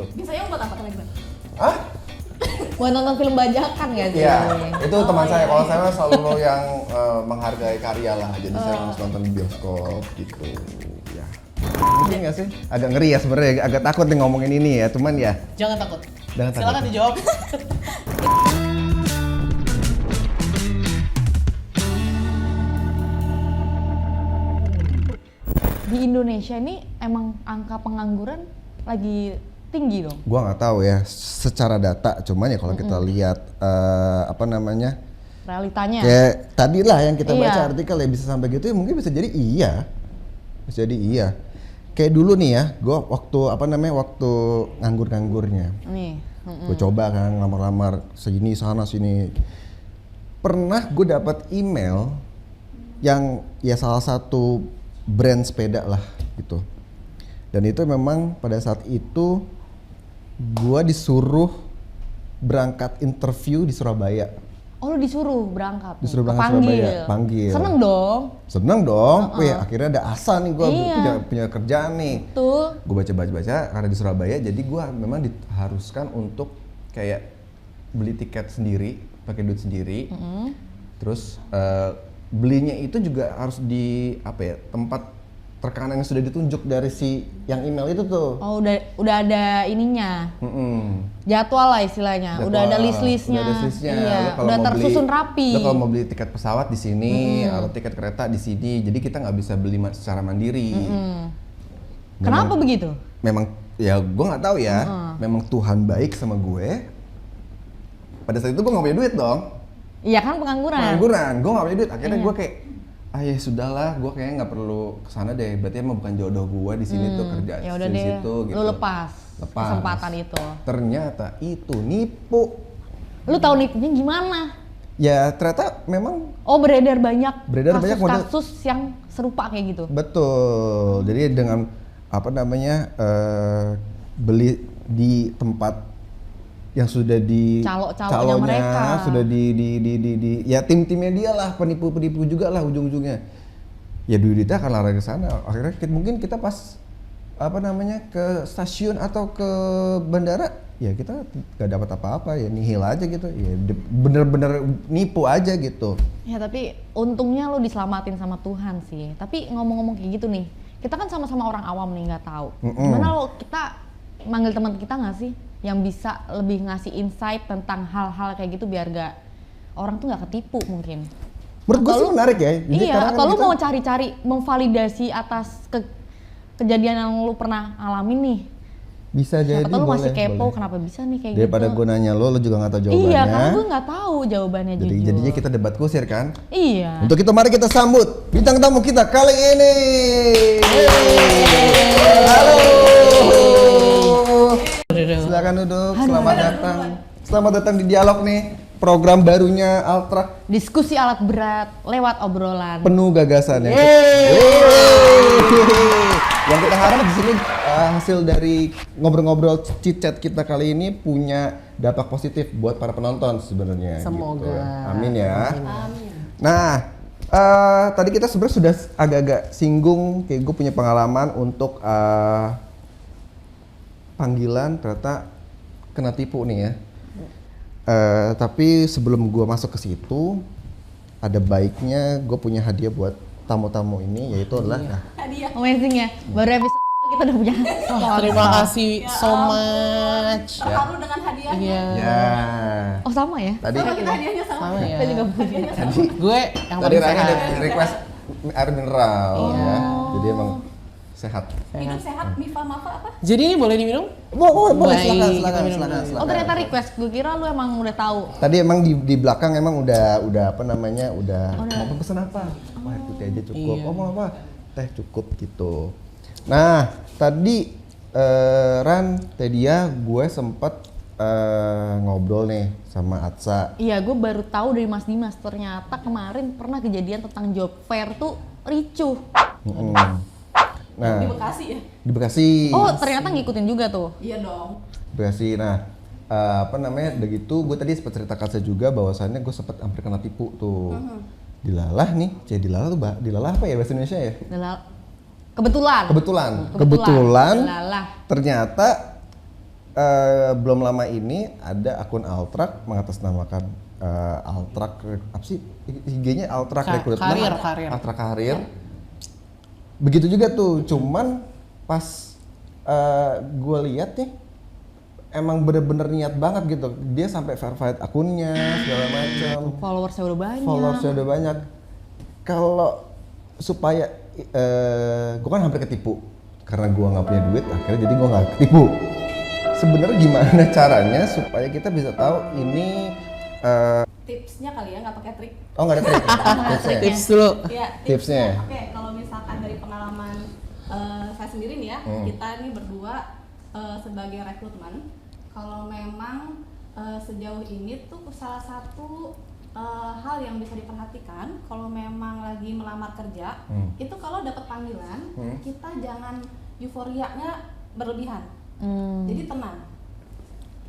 gitu. Biasanya buat apa Telegram? Ah? Buat nonton film bajakan ya sih? Iya, itu teman saya. Kalau saya selalu yang menghargai karya lah, jadi saya harus nonton di bioskop gitu. Ya. Mungkin nggak sih? Agak ngeri ya sebenarnya, agak takut nih ngomongin ini ya, cuman ya. Jangan takut. Jangan takut. Silakan dijawab. Di Indonesia ini emang angka pengangguran lagi tinggi dong? Gua nggak tahu ya secara data, cuman ya kalau kita lihat apa namanya, Realitanya? kayak tadi lah yang kita Iya. baca artikel ya bisa sampai gitu ya mungkin bisa jadi iya. Bisa jadi iya. Kayak dulu nih ya, gue waktu apa namanya waktu nganggur-nganggurnya, Nih. gue coba kan ngelamar-lamar sini sana sini. Pernah gue dapat email yang ya salah satu brand sepeda lah gitu. Dan itu memang pada saat itu gue disuruh berangkat interview di Surabaya. Oh, lu disuruh berangkat? Disuruh berangkat Kepanggil. Surabaya, panggil. Seneng dong? Seneng dong, wih akhirnya ada asa nih gue Iya. punya kerjaan nih. Tuh. Gue baca karena di Surabaya jadi gue memang diharuskan untuk kayak beli tiket sendiri, pakai duit sendiri. Terus belinya itu juga harus di apa ya, tempat terkanan yang sudah ditunjuk dari si yang email itu tuh. Oh, udah ada ininya. Jadwal lah istilahnya. Udah ada list-listnya. Udah ada list-listnya. Iya, Lu kalau udah mau tersusun rapi. Lu kalau mau beli tiket pesawat di sini atau tiket kereta di sini, jadi kita nggak bisa beli secara mandiri. Kenapa begitu? Memang ya gue nggak tahu ya. Memang Tuhan baik sama gue. Pada saat itu gue nggak punya duit dong. Iya kan pengangguran. Pengangguran, gue nggak punya duit. Akhirnya gue kayak, ya sudahlah, gue kayaknya nggak perlu kesana deh. Berarti emang bukan jodoh gue di sini tuh kerja Ya udah di deh, situ gitu. lu lepas kesempatan itu. Ternyata itu nipu. Lu tahu nipunya gimana? Ya ternyata memang Oh, beredar banyak model- kasus yang serupa kayak gitu. betul. Jadi dengan apa namanya beli di tempat yang sudah di Calo-calonya mereka. sudah di ya tim-timnya dia lah, penipu-penipu juga lah ujung-ujungnya. Ya duitnya akan lari ke sana. Akhirnya mungkin kita pas apa namanya ke stasiun atau ke bandara, ya kita gak dapat apa-apa, ya nihil aja gitu. Ya bener-bener nipu aja gitu. Ya tapi untungnya lu diselamatin sama Tuhan sih. Tapi ngomong-ngomong kayak gitu nih, kita kan sama-sama orang awam nih, nggak tahu. Gimana lo kita manggil teman kita nggak sih yang bisa lebih ngasih insight tentang hal-hal kayak gitu biar gak orang tuh nggak ketipu mungkin. Menurut gue sih menarik ya. Jadi Iya, karena atau kan lu kita- mau cari-cari memvalidasi atas kejadian yang lu pernah alamin nih. bisa jadi, Atau lu boleh, masih kepo boleh. kenapa bisa nih kayak Daripada gitu. gue nanya lo juga nggak tahu jawabannya. Iya, karena gue nggak tahu jawabannya Jadi jujur. jadinya kita debat kusir kan. Iya. Untuk itu mari kita sambut bintang tamu kita kali ini. Halo. Silakan duduk. Selamat datang. Selamat datang di Dialog nih. Program barunya Altra, Diskusi alat berat lewat obrolan. penuh gagasan ya. Yang kita harap di sini hasil dari ngobrol-ngobrol chit-chat kita kali ini punya dampak positif buat para penonton sebenarnya. Semoga. Gitu. Amin ya. Nah, tadi kita sebenarnya sudah agak-agak singgung, kayak gue punya pengalaman untuk panggilan ternyata kena tipu nih ya. Tapi sebelum gue masuk ke situ, ada baiknya gue punya hadiah buat tamu-tamu ini, yaitu adalah Hadiah. Amazing ya. Baru episode kita udah punya. Terima kasih so much. Terharu dengan hadiahnya. Iya. ya. Oh sama ya? Tadi Sama kita hadiahnya sama. Sama ya. Kita juga punya. Gue yang tadi paling Rangga ada sehat. request air mineral ya. Jadi emang sehat. Hidup sehat, Mifa Mafa apa? Jadi ini boleh diminum? Boleh, Baik, silakan, kita minum silakan. dulu. Oh ternyata request. Gue kira lu emang udah tahu. Tadi emang di belakang emang udah apa namanya mau pesan apa? Wah putih aja cukup. Iya. Oh mau apa? Teh cukup gitu. Nah tadi Ran, Tedia, gue sempet ngobrol nih sama Atsa. Iya, gue baru tahu dari Mas Dimas ternyata kemarin pernah kejadian tentang job fair tuh ricuh. Nah Di Bekasi ya? di Bekasi. Oh ternyata ngikutin juga tuh. Iya dong. Bekasi. Nah apa namanya? Udah gitu gue tadi sempat cerita Katsa juga bahwasannya gue sempat hampir kena tipu tuh. Dilalah nih, dilalah tuh dilalah apa ya bahasa Indonesia ya? Kebetulan. Kebetulan. Lalah. Ternyata belum lama ini ada akun Altrak mengatasnamakan Altrak apa sih IG-nya Altrak Recruitment, Karir. Altrak Karir. Begitu juga tuh, cuman pas gue lihat nih emang bener-bener niat banget gitu. Dia sampai verified akunnya segala macam. Followersnya udah banyak. Followersnya udah banyak. Kalau supaya gue kan hampir ketipu karena gue nggak punya duit, akhirnya jadi gue nggak ketipu. Sebenarnya gimana caranya supaya kita bisa tahu ini Tipsnya kali ya, nggak pakai trik. oh nggak ada trik. Tipsnya. Tips dulu. Ya, Tipsnya. Oke, kalau misalkan dari pengalaman saya sendiri nih ya, kita nih berdua sebagai rekrutmen, kalau memang sejauh ini tuh salah satu hal yang bisa diperhatikan kalau memang lagi melamar kerja, itu kalau dapat panggilan, kita jangan euforianya berlebihan. Jadi tenang,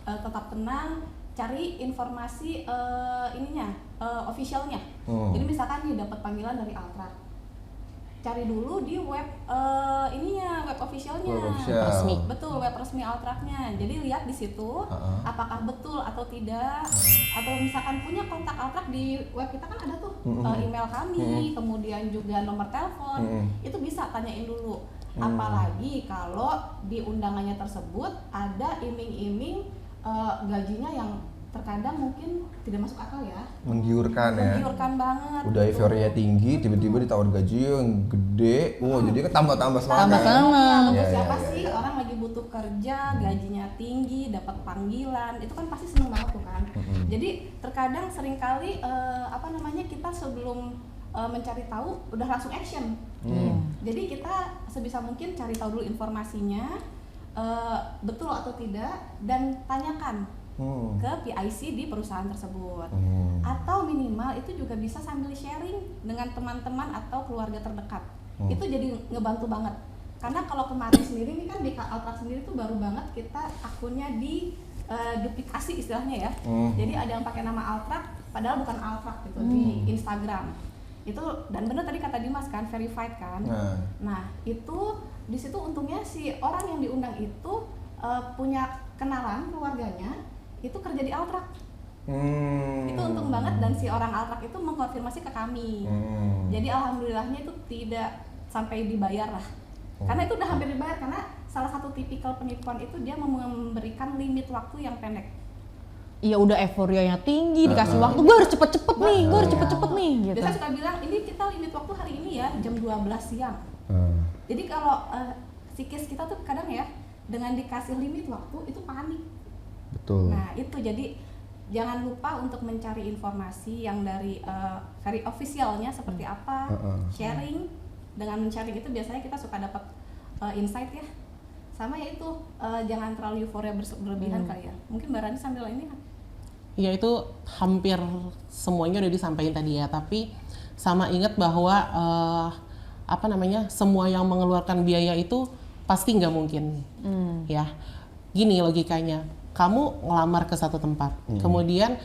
tetap tenang, cari informasi officialnya. Jadi misalkan nih dapat panggilan dari Altrak, cari dulu di web web officialnya. Resmi. Betul, web resmi Altraknya. Jadi lihat di situ apakah betul atau tidak. Atau misalkan punya kontak Altrak di web kita kan ada tuh email kami, kemudian juga nomor telepon. Itu bisa tanyain dulu. Apalagi kalau di undangannya tersebut ada iming-iming gajinya yang terkadang mungkin tidak masuk akal ya. Menggiurkan ya. Menggiurkan banget. Udah gitu. euforia tinggi, tiba-tiba ditawar gaji yang gede. Jadi kan tambah-tambah semangat. Tambah-tambah. Untuk Ya, siapa ya, sih ya. orang lagi butuh kerja, gajinya tinggi, dapat panggilan, itu kan pasti seneng banget tuh kan. Jadi terkadang seringkali kita sebelum mencari tahu udah langsung action. Jadi kita sebisa mungkin cari tahu dulu informasinya, betul atau tidak, dan tanyakan ke PIC di perusahaan tersebut. Atau minimal itu juga bisa sambil sharing dengan teman-teman atau keluarga terdekat. Itu jadi ngebantu banget. Karena kalau kemarin sendiri nih kan di Altrak sendiri tuh baru banget kita akunnya di duplikasi istilahnya ya. Jadi ada yang pakai nama Altrak padahal bukan Altrak gitu di Instagram. Itu dan benar tadi kata Dimas kan verified kan. Nah, itu di situ untungnya si orang yang diundang itu punya kenalan keluarganya itu kerja di Altrak. Itu untung banget dan si orang Altrak itu mengkonfirmasi ke kami. Jadi alhamdulillahnya itu tidak sampai dibayar lah. Karena itu udah hampir dibayar karena salah satu tipikal penipuan itu dia memberikan limit waktu yang pendek. Iya udah euforianya tinggi, dikasih waktu, gue harus cepet-cepet nih, gue harus cepet-cepet nih gitu. Biasanya suka bilang, ini kita limit waktu hari ini ya, jam 12 siang. Jadi kalau psikis kita tuh kadang ya, dengan dikasih limit waktu, itu panik. Betul. Nah itu jadi, jangan lupa untuk mencari informasi yang dari officialnya seperti apa, sharing. Dengan men-sharing itu biasanya kita suka dapat insight ya. Sama ya itu, jangan terlalu euforia berlebihan kali ya. Mungkin Mbak Rani sambil ini kan? Ya itu hampir semuanya udah disampaikan tadi ya, tapi sama ingat bahwa semua yang mengeluarkan biaya itu pasti nggak mungkin ya. Gini logikanya, kamu ngelamar ke satu tempat, kemudian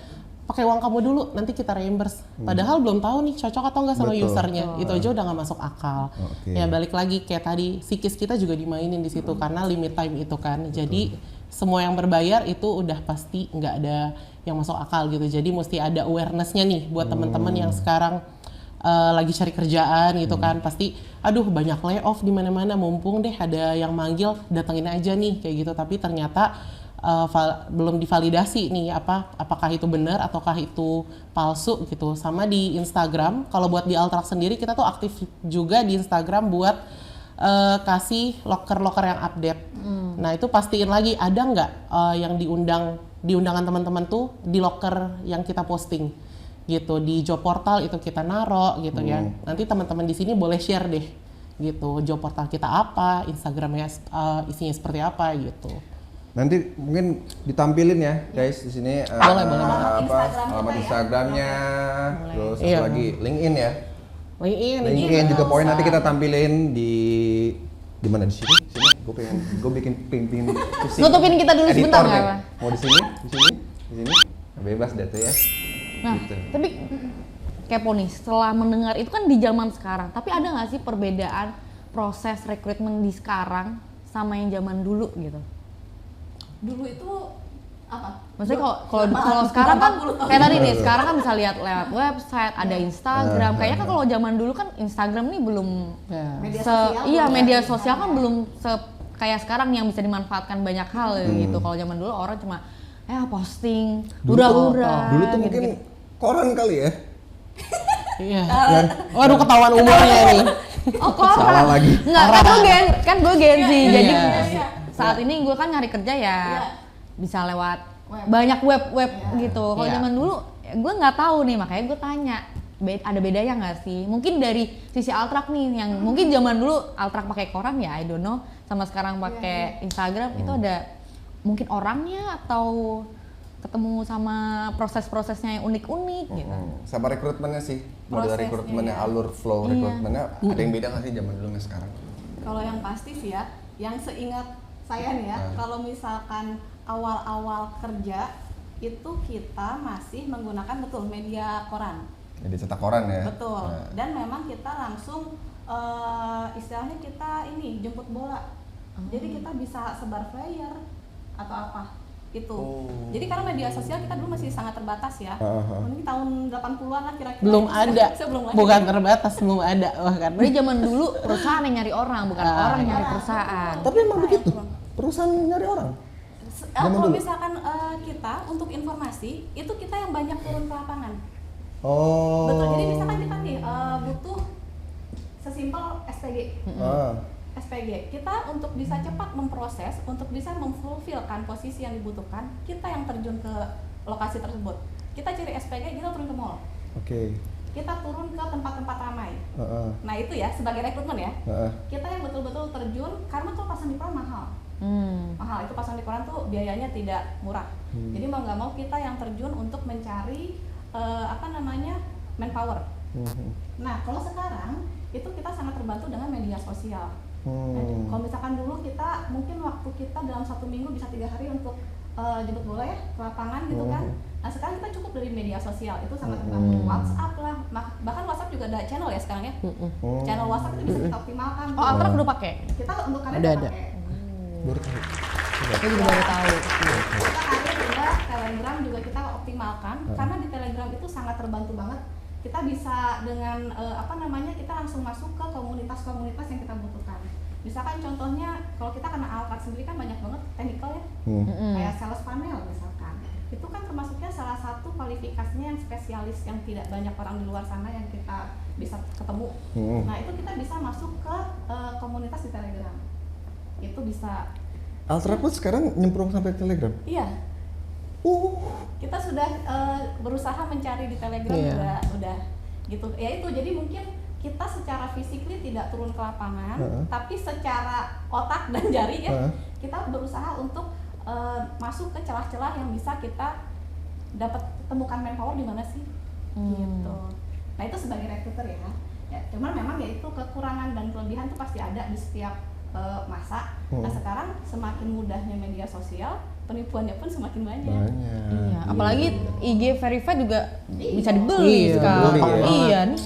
pakai uang kamu dulu, nanti kita reimburse. Padahal belum tahu nih cocok atau nggak sama usernya. Itu aja udah nggak masuk akal. Ya balik lagi kayak tadi, psikis kita juga dimainin di situ karena limit time itu kan. Jadi semua yang berbayar itu udah pasti nggak ada yang masuk akal gitu. Jadi mesti ada awareness-nya nih buat teman-teman yang sekarang lagi cari kerjaan gitu kan. Pasti aduh banyak layoff di mana-mana, mumpung deh ada yang manggil, datengin aja nih kayak gitu. Tapi ternyata belum divalidasi nih apakah itu benar ataukah itu palsu gitu. Sama di Instagram, kalau buat di Altrak sendiri kita tuh aktif juga di Instagram buat kasih loker-loker yang update. Nah itu pastiin lagi ada nggak yang di undangan teman-teman tuh di loker yang kita posting gitu, di job portal itu kita naro gitu ya. Nanti teman-teman di sini boleh share deh gitu, job portal kita apa, Instagramnya isinya seperti apa gitu. Nanti mungkin ditampilin ya guys di sini Boleh. alamat Instagramnya, terus Iya. apa lagi LinkedIn ya. LinkedIn juga poin nanti kita tampilin di mana di sini gue bikin pusing. Nutupin kita dulu Editor sebentar nih. nggak apa? Mau di sini bebas deh tuh ya. Nah, Gitu. tapi kepo nih, setelah mendengar itu kan di zaman sekarang, tapi ada nggak sih perbedaan proses rekrutmen di sekarang sama yang zaman dulu gitu? Dulu itu apa? Maksudnya kalau sekarang kan kayak tadi nih, sekarang kan bisa lihat lewat website, ada Instagram. Kayaknya kan kalau zaman dulu kan Instagram nih belum Media sosial. iya media sosial kan belum kayak sekarang yang bisa dimanfaatkan banyak hal gitu. Kalau zaman dulu orang cuma posting hura-hura. Dulu tuh mungkin koran kali ya. Iya. Waduh, ketahuan umurnya nih. Oh, koran. Salah lagi. Enggak, kan gue Gen Z. Iya. Jadi Iya. saat ini gue kan nyari kerja ya bisa lewat Web. banyak web gitu. Kalau Iya. zaman dulu gue nggak tahu nih, makanya gue tanya ada bedanya nggak sih? Mungkin dari sisi Altrak nih, yang mungkin zaman dulu Altrak pakai koran ya, I don't know, sama sekarang pakai Instagram itu ada mungkin orangnya atau ketemu sama proses-prosesnya yang unik-unik gitu. Sama rekrutmennya sih, model Prosesnya, rekrutmennya, ya. alur flow Iya. rekrutmennya ada yang beda nggak sih zaman dulu sama sekarang? Kalau yang pasti sih ya, yang seingat saya nih ya, kalau misalkan awal-awal kerja itu kita masih menggunakan betul media koran. Jadi cetak koran ya. Betul. Nah. Dan memang kita langsung istilahnya kita ini jemput bola. Jadi kita bisa sebar flyer atau apa gitu. Oh. Jadi karena media sosial kita dulu masih sangat terbatas ya. Mungkin tahun 80-an lah kira-kira. Belum itu ada. sebelum lahir. Bukan terbatas, belum ada bahkan. Berarti zaman dulu perusahaan yang nyari orang, bukan orang yang nyari perusahaan. Tapi emang begitu, perusahaan nyari orang. Zaman Kalau dulu? misalkan kita untuk informasi itu kita yang banyak turun ke lapangan. Oh. Betul. Jadi misalkan kita nih butuh sesimpel SPG. SPG, kita untuk bisa cepat memproses, untuk bisa memfulfillkan posisi yang dibutuhkan, kita yang terjun ke lokasi tersebut. Kita cari SPG, kita turun ke mall. Oke. Kita turun ke tempat-tempat ramai. Nah itu ya, sebagai rekrutmen ya, kita yang betul-betul terjun, karena tuh pasang di koran mahal. Mahal, itu pasang di koran tuh biayanya tidak murah. Jadi mau nggak mau kita yang terjun untuk mencari manpower. Nah kalau sekarang, itu kita sangat terbantu dengan media sosial. Kalau misalkan dulu kita mungkin waktu kita dalam 1 minggu bisa 3 hari untuk jemput bola ya ke lapangan gitu kan. Nah sekarang kita cukup dari media sosial, itu sangat terbantu. WhatsApp lah, bahkan WhatsApp juga ada channel ya sekarang ya. Channel WhatsApp itu bisa kita optimalkan. Oh, Altrak udah pakai? Kita untuk karir Ada. pakai. Baru tahu. Aku juga baru tahu. Kita karir juga, Telegram juga kita optimalkan karena di Telegram itu sangat terbantu banget. Kita bisa dengan kita langsung masuk ke komunitas-komunitas yang kita butuhkan. Misalkan contohnya kalau kita kena Altrak sendiri kan banyak banget technical ya, kayak sales panel misalkan. Itu kan termasuknya salah satu kualifikasinya yang spesialis yang tidak banyak orang di luar sana yang kita bisa ketemu. Nah itu kita bisa masuk ke komunitas di Telegram. Itu bisa. Altrak pun sekarang nyemplung sampai Telegram. Iya. Kita sudah berusaha mencari di Telegram udah gitu. Ya itu jadi mungkin kita secara physically tidak turun ke lapangan, tapi secara otak dan jari ya kita berusaha untuk masuk ke celah-celah yang bisa kita dapat temukan manpower di mana sih, gitu. Nah itu sebagai recruiter ya. Cuman memang ya itu kekurangan dan kelebihan tuh pasti ada di setiap masa. Nah sekarang semakin mudahnya media sosial, penipuannya pun semakin banyak. Iya, apalagi IG verified juga bisa dibeli sekarang. Iya nih.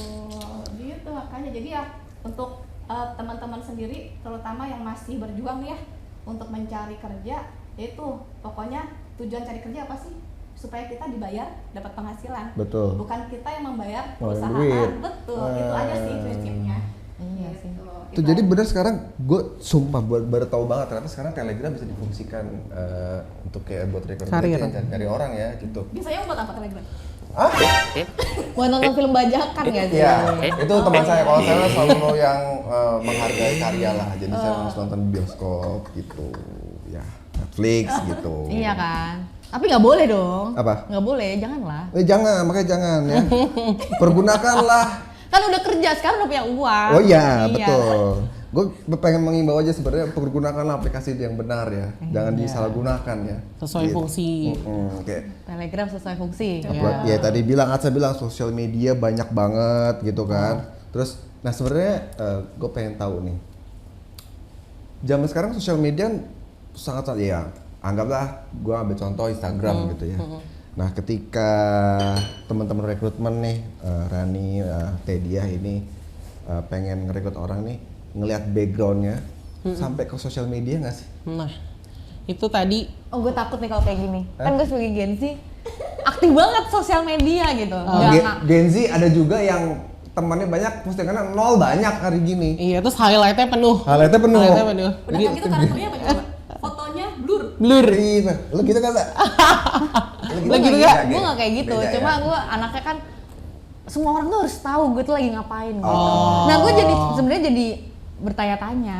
Gitu makanya jadi ya untuk teman-teman sendiri terutama yang masih berjuang ya untuk mencari kerja, itu pokoknya tujuan cari kerja apa sih? Supaya kita dibayar, dapat penghasilan. Betul. Bukan kita yang membayar Ngeluarin perusahaan. duit. Betul, itu aja sih prinsipnya. Iya sih. Tuh jadi bener sekarang gue sumpah baru tahu banget ternyata sekarang Telegram bisa difungsikan untuk kayak buat Karir. cari orang ya gitu. Biasanya buat apa Telegram? Buat nonton film bajakan nggak sih? Iya, itu teman saya. Kalau saya selalu yang menghargai karya lah. Jadi saya harus nonton bioskop gitu, ya Netflix gitu. Iya kan. Tapi nggak boleh dong. Apa? Nggak boleh, janganlah. Jangan, makanya jangan ya. Pergunakanlah. Kan udah kerja sekarang udah punya uang. Oh iya, betul. Gue pengen mengimbau aja sebenarnya pergunakanlah aplikasi yang benar ya. Jangan disalahgunakan ya. Sesuai fungsi. Kayak Telegram sesuai fungsi. ya tadi Atsa bilang sosial media banyak banget gitu kan. Terus nah sebenarnya gue pengen tahu nih. Zaman sekarang sosial media sangat ya anggaplah gue ambil contoh Instagram gitu ya. Nah ketika teman-teman rekrutmen nih Rani, Tedia ini pengen ngerekrut orang nih ngelihat backgroundnya sampai ke sosial media nggak sih? Nah, Itu tadi Oh gue takut nih kalau kayak gini. Kan gue sebagai Gen Z aktif banget sosial media gitu. Gen Z ada juga yang temannya banyak, postingannya 0 banyak hari gini. iya terus highlightnya penuh. Highlightnya penuh. Udah kayak gitu karakternya apa coba? Fotonya blur. Blur. Iya, lu gitu kan? Lu gitu nggak? Gue gak kayak gitu, Beda, cuma ya? gue anaknya kan semua orang tuh harus tahu gue tuh lagi ngapain gitu. Nah gue jadi sebenarnya jadi bertanya-tanya,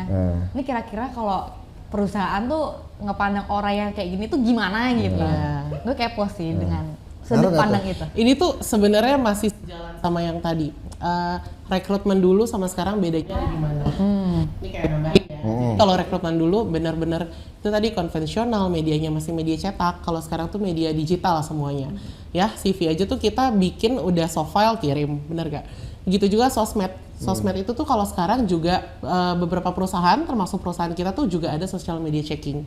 ini kira-kira kalau perusahaan tuh ngepandang orang yang kayak gini tuh gimana gitu. Gue kepo sih dengan sudut pandang itu. Ini tuh sebenarnya masih jalan sama yang tadi. Rekrutmen dulu sama sekarang bedanya gimana? Ini kayak nambahin ya. Kalau rekrutmen dulu benar-benar itu tadi konvensional, medianya masih media cetak. Kalau sekarang tuh media digital semuanya. Ya, CV aja tuh kita bikin udah soft file kirim, bener gak? Gitu juga sosmed. Sosmed itu tuh kalau sekarang juga beberapa perusahaan, termasuk perusahaan kita tuh juga ada social media checking.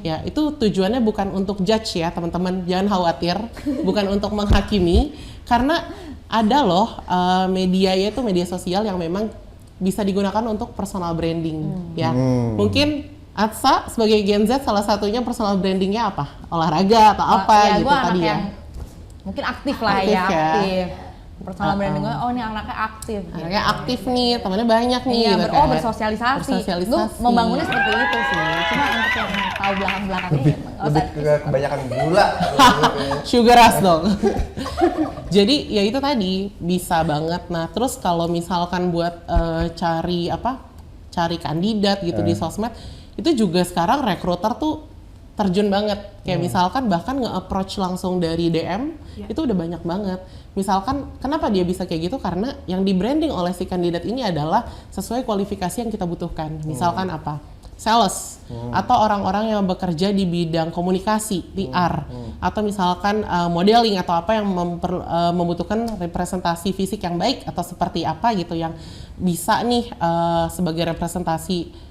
Ya, itu tujuannya bukan untuk judge ya teman-teman, jangan khawatir. Bukan untuk menghakimi, karena ada loh media itu media sosial yang memang bisa digunakan untuk personal branding. Ya, mungkin Atsa sebagai Gen Z salah satunya personal brandingnya apa? Olahraga atau apa Ya, gitu gue tadi anak ya? yang mungkin aktif lah Aktif ya, ya. aktif. Personal branding gue, oh ini anaknya aktif. Gitu. Anaknya aktif nih, temannya banyak nih. Iya, gitu oh kan. bersosialisasi. Bersosialisasi. Gue membangunnya seperti itu sih. Cuma untuk yang tahu belakang-belakangnya ya, nggak usah. Lebih ke kebanyakan gula. Sugar rush dong. Jadi ya itu tadi bisa banget. Nah terus kalau misalkan buat cari kandidat gitu di sosmed, itu juga sekarang rekruter tuh terjun banget. Kayak misalkan bahkan nge-approach langsung dari DM, itu udah banyak banget. Misalkan kenapa dia bisa kayak gitu? Karena yang di branding oleh si kandidat ini adalah sesuai kualifikasi yang kita butuhkan. Misalkan apa? Sales, atau orang-orang yang bekerja di bidang komunikasi, PR, atau misalkan modeling atau apa yang membutuhkan representasi fisik yang baik atau seperti apa gitu yang bisa nih sebagai representasi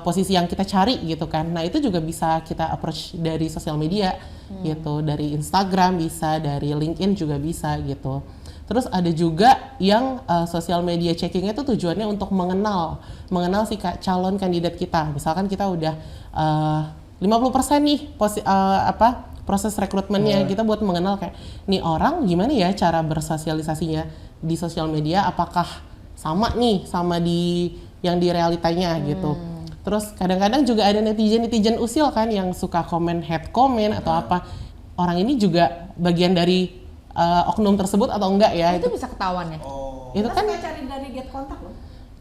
posisi yang kita cari gitu kan. Nah itu juga bisa kita approach dari sosial media gitu, dari Instagram bisa, dari LinkedIn juga bisa gitu. Terus ada juga yang sosial media checkingnya itu tujuannya untuk mengenal si calon kandidat kita. Misalkan kita udah 50% nih proses rekrutmennya, kita buat mengenal kayak nih orang gimana ya cara bersosialisasinya di sosial media, apakah sama nih sama yang di realitanya gitu. Terus kadang-kadang juga ada netizen usil kan yang suka komen hate comment atau apa. Orang ini juga bagian dari oknum tersebut atau enggak ya? Itu bisa ketahuan ya? Itu Kita kan. suka cari dari get kontak loh.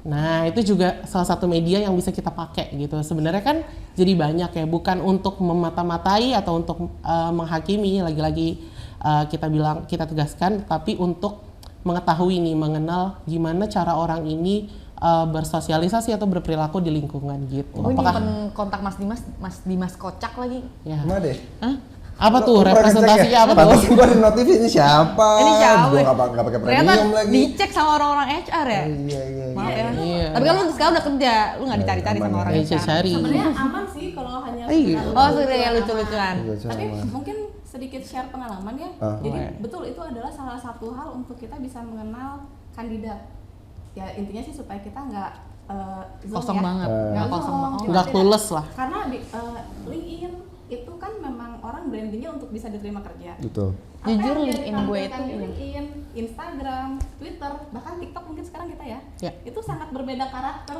Nah itu juga salah satu media yang bisa kita pakai gitu. Sebenarnya kan jadi banyak ya, bukan untuk memata-matai atau untuk menghakimi. Lagi-lagi kita tegaskan, tapi untuk mengetahui nih, mengenal gimana cara orang ini bersosialisasi atau berperilaku di lingkungan gitu. Gue nyimpen kontak Mas Dimas Kocak lagi. Ya. Mana deh? Apa tuh representasinya apa tuh? Pantesan gua ada notif ini siapa? Ini siapa? Gua nggak pakai Ternyata premium lagi. dicek sama orang-orang HR ya? Iya. Maaf ya. Iya. Tapi kan lu sekarang udah kerja, lu nggak dicari-cari sama orang Iya, HR. cari. Sebenarnya aman sih kalau hanya Iya. sekedar Oh, lucu, sudah ya aman. lucu-lucuan. Tapi mungkin sedikit share pengalaman ya. Jadi betul itu adalah salah satu hal untuk kita bisa mengenal kandidat. Ya intinya sih supaya kita nggak zonk Kosong ya. banget. Nggak Kosong zonk, banget. kita Nggak tidak. clueless lah. Karena di LinkedIn itu kan memang orang brandingnya untuk bisa diterima kerja. Betul. Apa Jujur, yang LinkedIn gue ditampilkan itu di LinkedIn, Instagram, Twitter, bahkan TikTok mungkin sekarang kita ya. Ya. Itu sangat berbeda karakter,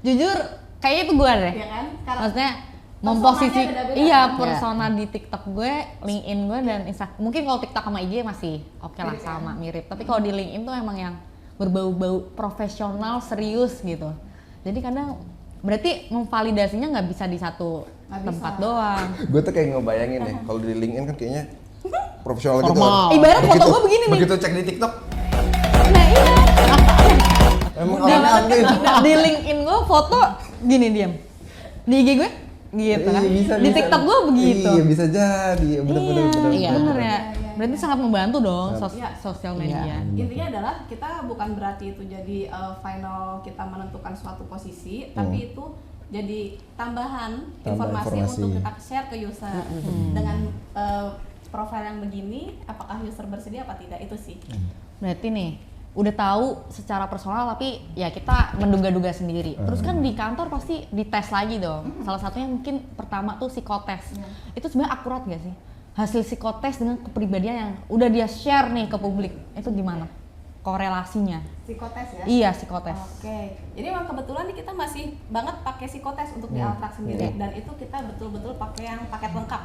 Jujur, kayaknya itu gue deh. ya kan? Maksudnya Personanya memposisi beda-beda, iya kan? persona di TikTok gue, LinkedIn gue dan Instagram. Mungkin kalau TikTok sama IG masih oke lah Mirip, sama mirip. Tapi kalau di LinkedIn tuh emang yang berbau-bau profesional serius gitu. Jadi kadang berarti memvalidasinya nggak bisa di satu Nggak tempat bisa. doang. Gue tuh kayak ngebayangin deh, kalau di LinkedIn kan kayaknya profesional gitu. Formal. kan. Ibarat foto gue begini nih. Begitu cek di TikTok, Nah iya. emang orangnya aktif. Di LinkedIn gue foto gini diam. Di IG gue gitu kan. Iya, Di TikTok gue begitu. Iya bisa jadi, bener-bener. Iya, bener ya. Berarti sangat membantu dong Iya. sosial media. Intinya adalah kita bukan berarti itu jadi final kita menentukan suatu posisi, tapi itu jadi tambahan informasi untuk kita share ke user dengan profil yang begini, apakah user bersedia apa tidak, itu sih. Berarti nih udah tahu secara personal tapi ya kita menduga-duga sendiri. Terus kan di kantor pasti dites lagi dong. Salah satunya mungkin pertama tuh psikotes. Itu sebenarnya akurat gak sih? Hasil psikotes dengan kepribadian yang udah dia share nih ke publik. Itu gimana korelasinya? Psikotes ya? Iya, psikotes. Oke, jadi memang kebetulan nih kita masih banget pakai psikotes untuk di Altrak sendiri, dan itu kita betul-betul pakai yang paket lengkap.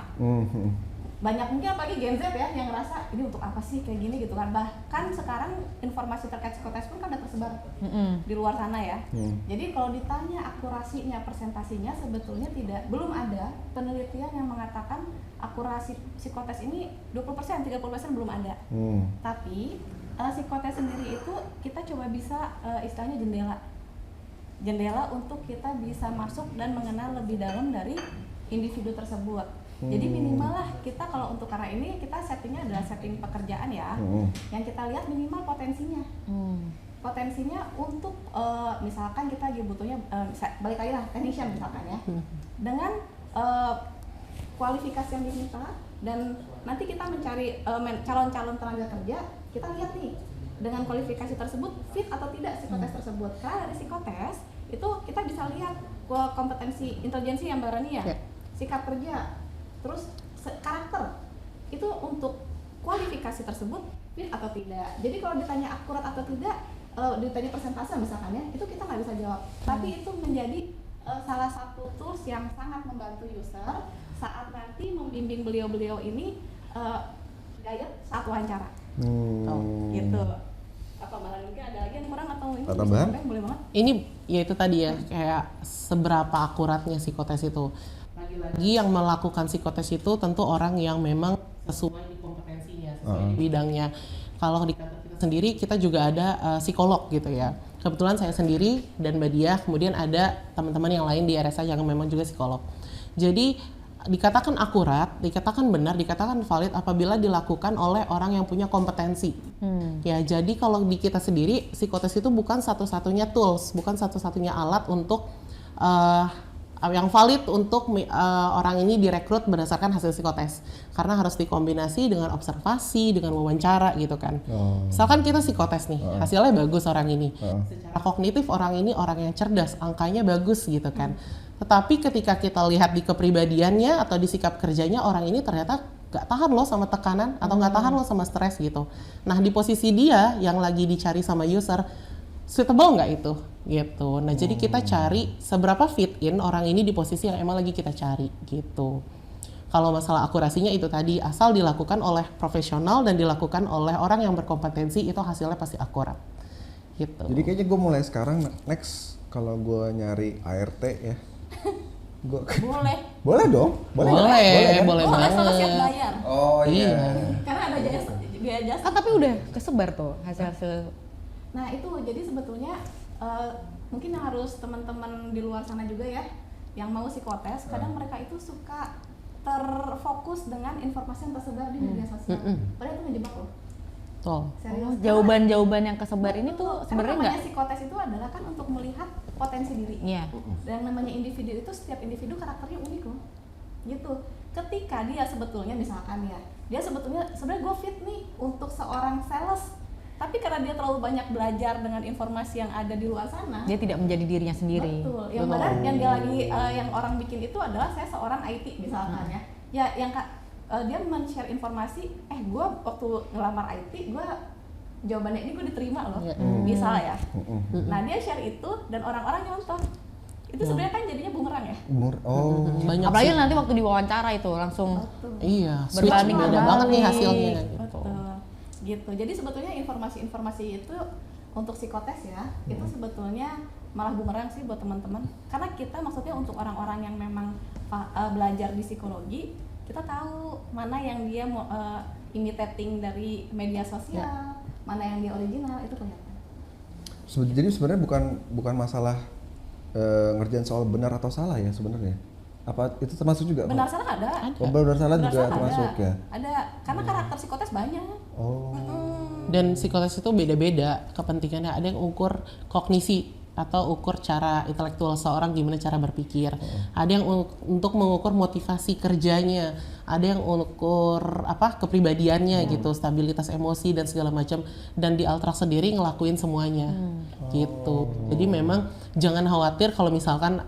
Banyak mungkin apalagi Gen Z ya yang ngerasa ini untuk apa sih kayak gini gitu kan. Bahkan sekarang informasi terkait psikotes pun kan udah tersebar di luar sana ya. Jadi kalau ditanya akurasinya, persentasinya sebetulnya belum ada penelitian yang mengatakan akurasi psikotes ini 20%, 30% belum ada. Tapi psikotes sendiri itu kita coba bisa istilahnya jendela untuk kita bisa masuk dan mengenal lebih dalam dari individu tersebut. Jadi minimal lah kita kalau untuk karena ini kita settingnya adalah setting pekerjaan ya, yang kita lihat minimal potensinya. Potensinya untuk misalkan kita lagi butuhnya balik lagi lah technician misalkan ya, dengan kualifikasi yang diminta, dan nanti kita mencari calon-calon tenaga kerja, kita lihat nih dengan kualifikasi tersebut fit atau tidak psikotes tersebut. Karena dari psikotes itu kita bisa lihat kompetensi intelijensi yang barani ya, sikap kerja, terus karakter. Itu untuk kualifikasi tersebut fit atau tidak. Jadi kalau ditanya akurat atau tidak, ditanya persentase misalkan ya, itu kita nggak bisa jawab. Tapi itu menjadi salah satu tools yang sangat membantu user saat nanti membimbing beliau-beliau ini guide saat wawancara. Gitu. Apa malah mungkin ada lagi yang kurang atau ini Tambahan? boleh banget. Ini ya itu tadi ya, kayak seberapa akuratnya psikotes itu. Lagi-lagi yang melakukan psikotes itu tentu orang yang memang sesuai di kompetensinya, sesuai di bidangnya. Kalau di kantor kita sendiri, kita juga ada psikolog gitu ya. Kebetulan saya sendiri dan Mbak Diah, kemudian ada teman-teman yang lain di RSA yang memang juga psikolog. Jadi dikatakan akurat, dikatakan benar, dikatakan valid apabila dilakukan oleh orang yang punya kompetensi. Ya, jadi kalau di kita sendiri, psikotes itu bukan satu-satunya tools, bukan satu-satunya alat untuk yang valid untuk orang ini direkrut berdasarkan hasil psikotes, karena harus dikombinasi dengan observasi, dengan wawancara gitu kan. Misalkan kita psikotes nih, hasilnya bagus orang ini, secara kognitif orang ini orang yang cerdas, angkanya bagus gitu kan. Tetapi ketika kita lihat di kepribadiannya atau di sikap kerjanya, orang ini ternyata gak tahan loh sama tekanan atau gak tahan loh sama stres gitu. Nah di posisi dia yang lagi dicari sama user, suitable nggak itu gitu. Nah jadi kita cari seberapa fit in orang ini di posisi yang emang lagi kita cari gitu. Kalau masalah akurasinya itu tadi, asal dilakukan oleh profesional dan dilakukan oleh orang yang berkompetensi, itu hasilnya pasti akurat gitu. Jadi kayaknya gue mulai sekarang next kalau gue nyari ART ya, boleh dong, boleh Boleh sama siap bayar. Oh iya. Karena ada biaya jasa. Kan tapi udah kesebar tuh hasil-hasil. Nah itu jadi sebetulnya mungkin yang harus teman-teman di luar sana juga ya, yang mau psikotes, kadang mereka itu suka terfokus dengan informasi yang tersebar di media sosial. Padahal itu menjebak loh. Serius. Jawaban-jawaban yang kesebar ini tuh sebenarnya namanya nggak. psikotes itu adalah kan untuk melihat potensi diri. Iya. Dan namanya individu itu, setiap individu karakternya unik loh. Gitu. Ketika dia sebetulnya misalkan ya, dia sebenarnya gue fit nih untuk seorang sales, tapi karena dia terlalu banyak belajar dengan informasi yang ada di luar sana, Dia tidak menjadi dirinya sendiri. betul. Yang mana yang dia lagi yang orang bikin itu adalah saya seorang IT misalkan ya. Ya yang dia men-share informasi, gue waktu ngelamar IT, gue jawabannya ini gue diterima loh, misal ya. Nah dia share itu dan orang-orang nyontoh. Itu sebenarnya kan jadinya bumerang ya. Banyak Apalagi sih. nanti waktu diwawancara itu langsung Iya, switch berbanding beda terbalik. banget nih hasilnya gitu. Betul. Gitu. Jadi sebetulnya informasi-informasi itu untuk psikotes ya, itu sebetulnya malah bumerang sih buat teman-teman. Karena kita maksudnya untuk orang-orang yang memang belajar di psikologi, kita tahu mana yang dia mau imitating dari media sosial, mana yang dia original, itu kelihatan. Jadi sebenarnya bukan masalah ngerjain soal benar atau salah ya sebenarnya. Apa itu termasuk juga? Benar salah ada. Benar salah Benar juga salah termasuk ada. ya. Ada, karena karakter psikotes banyak. Oh. Dan psikotes itu beda-beda kepentingannya. Ada yang ukur kognisi, atau ukur cara intelektual seorang, gimana cara berpikir. Ada yang untuk mengukur motivasi kerjanya, ada yang mengukur kepribadiannya gitu, stabilitas emosi dan segala macam. Dan di Altrax sendiri ngelakuin semuanya gitu. Jadi memang jangan khawatir kalau misalkan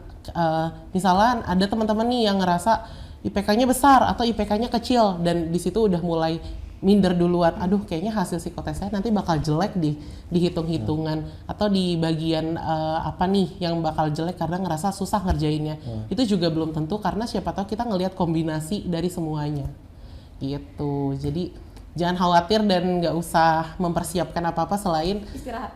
misalnya ada teman-teman nih yang ngerasa IPK-nya besar atau IPK-nya kecil dan di situ udah mulai minder duluan, aduh kayaknya hasil psikotes saya nanti bakal jelek di hitung-hitungan atau di bagian apa nih yang bakal jelek karena ngerasa susah ngerjainnya. Itu juga belum tentu karena siapa tahu kita ngelihat kombinasi dari semuanya gitu. Jadi jangan khawatir dan nggak usah mempersiapkan apa-apa selain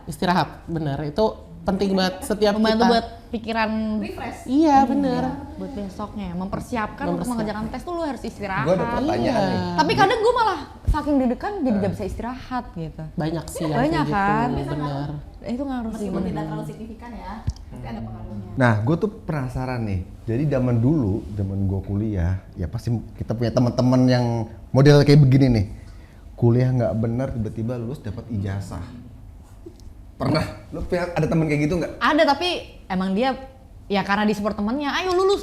istirahat. Bener, itu penting banget setiap Membantu kita. buat pikiran Refresh. Iya bener. buat besoknya, mempersiapkan untuk mengerjakan tes tuh lu harus istirahat. Gue ada pertanyaan nih. Tapi kadang gue malah saking deg-degan jadi gak bisa istirahat gitu. Banyak sih yang Banyak kayak kan? gitu, bener. Itu ngaruh sih. Meskipun tidak terlalu signifikan ya, tapi ada pengaruhnya. Nah, gue tuh penasaran nih. Jadi zaman dulu, zaman gue kuliah, ya pasti kita punya teman-teman yang model kayak begini nih. Kuliah nggak bener, tiba-tiba lulus dapat ijazah. Pernah? Lu ada temen kayak gitu nggak? Ada, tapi emang dia ya karena di support temennya, ayo lulus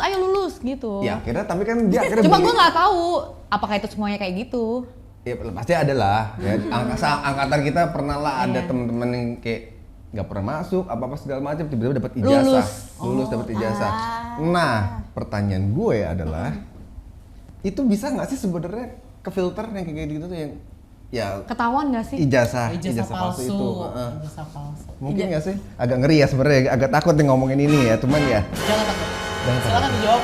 gitu. Ya akhirnya, tapi kan dia akhirnya Cuma begini. gue nggak tahu apakah itu semuanya kayak gitu. Ya pasti ada lah. Ya. Angkatan kita pernah lah ada teman-teman yang kayak nggak pernah masuk, apa-apa segala macam, tiba-tiba dapat ijazah. Lulus dapat ijazah. Nah, pertanyaan gue adalah, itu bisa nggak sih sebenarnya kefilter yang kayak gitu tuh yang ya Ketahuan gak sih? ijazah palsu itu. Ijazah palsu. Mungkin nggak sih? Agak ngeri ya sebenarnya, agak takut nih ngomongin ini ya, cuman ya. Jangan takut. Silakan dijawab.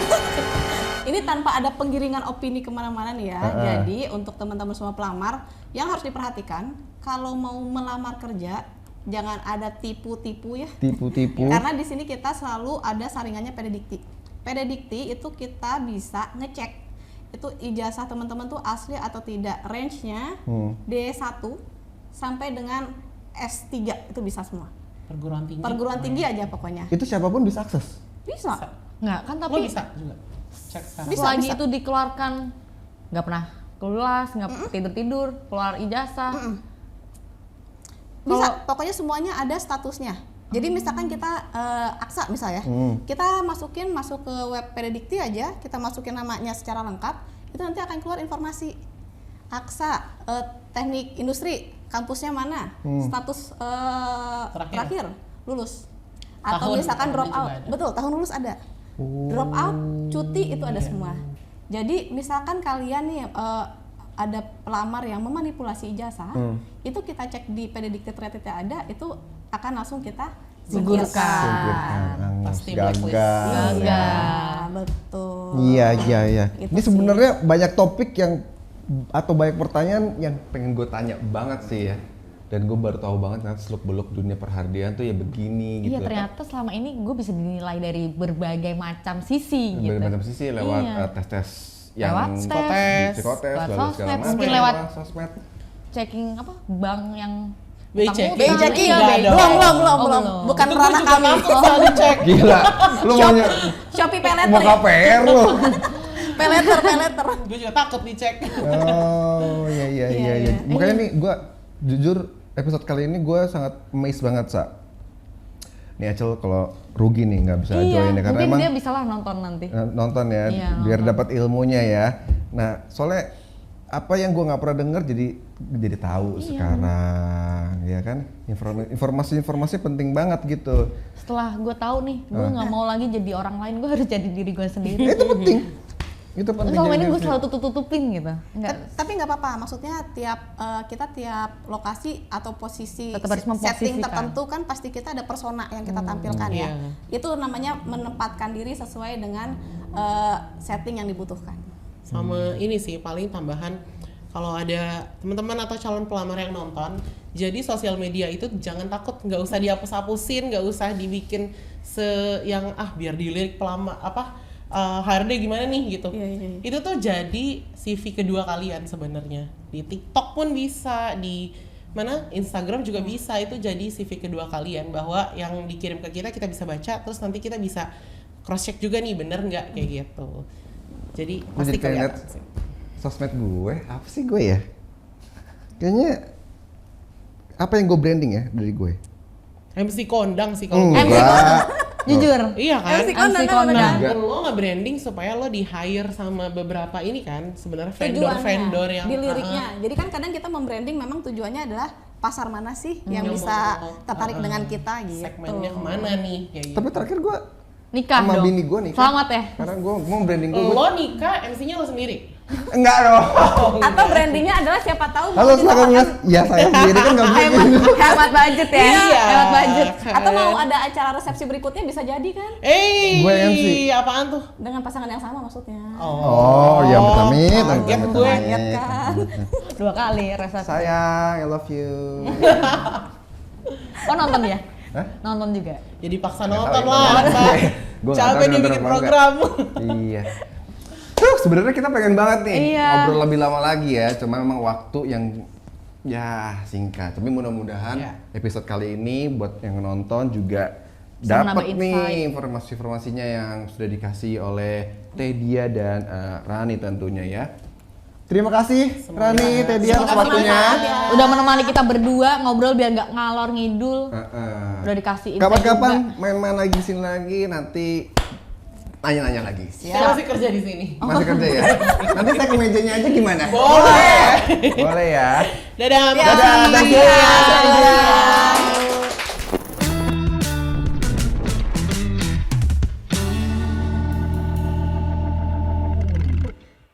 Ini tanpa ada penggiringan opini kemana-mana nih ya. Jadi untuk teman-teman semua pelamar yang harus diperhatikan, kalau mau melamar kerja jangan ada tipu-tipu ya. Tipu-tipu. Karena di sini kita selalu ada saringannya PDDikti. PDDikti itu kita bisa ngecek itu ijazah teman-teman tuh asli atau tidak, range-nya D1 sampai dengan S3 itu bisa semua. Perguruan tinggi aja pokoknya. Itu siapapun bisa akses. Bisa. Nggak kan, Lo tapi bisa juga. Cek sekarang. selagi itu dikeluarkan nggak pernah kelas, nggak tidur-tidur, keluar ijazah. Bisa, pokoknya semuanya ada statusnya. Jadi misalkan kita Aksa misalnya, kita masuk ke web PDDikti aja, kita masukin namanya secara lengkap, itu nanti akan keluar informasi Aksa, teknik industri, kampusnya mana, status terakhir lulus, atau Tahun misalkan drop juga out, ada. betul tahun lulus ada, drop out, cuti itu ada semua. Jadi misalkan kalian nih ada pelamar yang memanipulasi ijazah, itu kita cek di PDDikti ternyata ada, itu akan langsung kita singkirkan. Pasti gagal. Ya, betul. Iya. Itu Ini sih. sebenarnya banyak topik yang atau banyak pertanyaan yang pengen gue tanya banget sih ya. Dan gue baru tahu banget ternyata seluk-beluk dunia perhardian tuh ya begini gitu. Iya, ternyata selama ini gue bisa dinilai dari berbagai macam sisi gitu. Berbagai macam sisi lewat Iya. tes-tes yang Lewat tes, psikotes, lewat lalu segala sosmed, macam. mungkin lewat sosmed. checking bank yang BI utang checking. utang. checking. Iya, Nggak BI. dong. Belum. Bukan Itu ranah gue juga kami. takut soal dicek. Gila, lu Shopee Paylater mau ya? KPR lu. Paylater. Gue juga takut dicek. Oh, iya. Iya. Makanya nih gue jujur episode kali ini gue sangat amazed banget, Sa. Nih Acel kalau rugi nih nggak bisa Iya, join ya karena mungkin emang dia bisa lah nonton nanti. nonton ya, Iya, biar nonton. dapat ilmunya ya. Nah, soalnya apa yang gue nggak pernah denger jadi tahu sekarang, ya kan? Informasi penting banget gitu. Setelah gue tahu nih, gue nggak mau lagi jadi orang lain, gue harus jadi diri gue sendiri. Itu penting. Itu penting. Selama ini jadi gue diri selalu tutupin gitu. Enggak. Tapi nggak apa-apa, maksudnya kita tiap lokasi atau posisi Tetap harus setting memposisikan. tertentu kan pasti kita ada persona yang kita tampilkan ya. Iya. Itu namanya menempatkan diri sesuai dengan setting yang dibutuhkan. Sama ini sih paling tambahan, kalau ada teman-teman atau calon pelamar yang nonton, jadi sosial media itu jangan takut, nggak usah dihapus-hapusin, nggak usah dibikin yang biar dilirik pelamar HRD gimana nih gitu. Iya. Itu tuh jadi CV kedua kalian sebenarnya. Di TikTok pun bisa, di Instagram juga bisa, itu jadi CV kedua kalian bahwa yang dikirim ke kita bisa baca, terus nanti kita bisa cross check juga nih bener nggak kayak gitu. Jadi Gue pasti jadi pengen liat kelihatan sih. sosmed gue, apa sih gue ya? Kayaknya apa yang gue branding ya dari gue? MC kondang sih kalau Enggak. Jujur. Iya kan? MC kondang kan kondang. benar. Lo nge-branding supaya lo di-hire sama beberapa ini kan sebenarnya Tujuannya vendor-vendor yang di liriknya. Jadi kan kadang kita membranding memang tujuannya adalah pasar mana sih yang Yang bisa mau- tertarik dengan kita gitu. segmennya kemana nih kayak gitu. Tapi terakhir gue Nikah sama dong. bini gue nikah. Selamat ya. Karena gue mau branding gue. Lo nikah MC-nya lo sendiri. Enggak dong. Atau brandingnya adalah siapa tahu mau Halo silakan dibawakan- Mas. Ya saya sendiri kan nggak mungkin. Hemat budget ya. Iya. Hemat budget. Atau mau ada acara resepsi berikutnya bisa jadi kan Eh, Gue MC. apaan tuh? dengan pasangan yang sama maksudnya. Oh, ya amit-amit. kaget amit-amit, gue. amit-amit. Kaget kan. 2 kali resepsi. Sayang, I love you. Oh nonton ya? Hah? Nonton juga. Jadi paksa Nggak nonton tahu, lah. gimana. Pak. Gua nggak Capek tahu dia nonton bikin apa enggak. program. Iya. Sebenarnya kita pengen banget nih Iya. ngobrol lebih lama lagi ya. Cuma memang waktu yang ya singkat. Tapi mudah-mudahan Iya. episode kali ini buat yang nonton juga Bisa dapat menambah nih insight. informasi-informasinya yang sudah dikasih oleh Tedia dan Rani tentunya ya. Terima kasih Rani, Tedia atas Semoga waktunya. bermanfaat ya. Udah menemani kita berdua ngobrol biar nggak ngalor ngidul. Udah dikasih insight Kapan-kapan juga. main-main lagi sini lagi, nanti tanya-tanya lagi. Saya masih kerja di sini. Masih kerja ya? Nanti saya ke mejanya aja gimana? Boleh. Boleh ya. Dadah. Ya, Dadah, thank you. makasih ya.